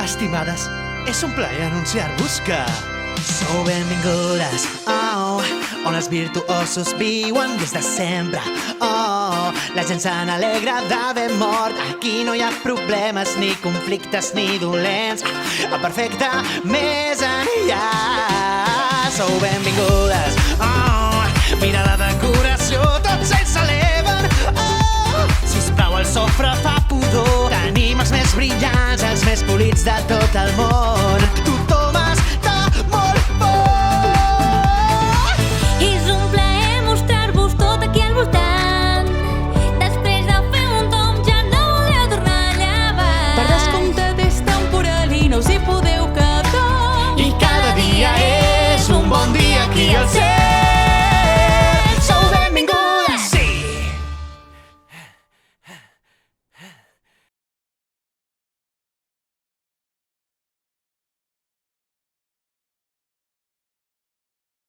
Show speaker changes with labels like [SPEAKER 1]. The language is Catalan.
[SPEAKER 1] Estimades, és un plaer anunciar-vos que
[SPEAKER 2] Sou benvingudes, on els virtuosos viuen des de sempre. La gent se n'alegra d'haver mort. Aquí no hi ha problemes, ni conflictes, ni dolents. El perfecte més enllà. Sou benvingudes, mira la decoració, tots ells s'eleven. Sisplau, el sofre fa pudor. Tenim els més brillants, els més polits de tot el món.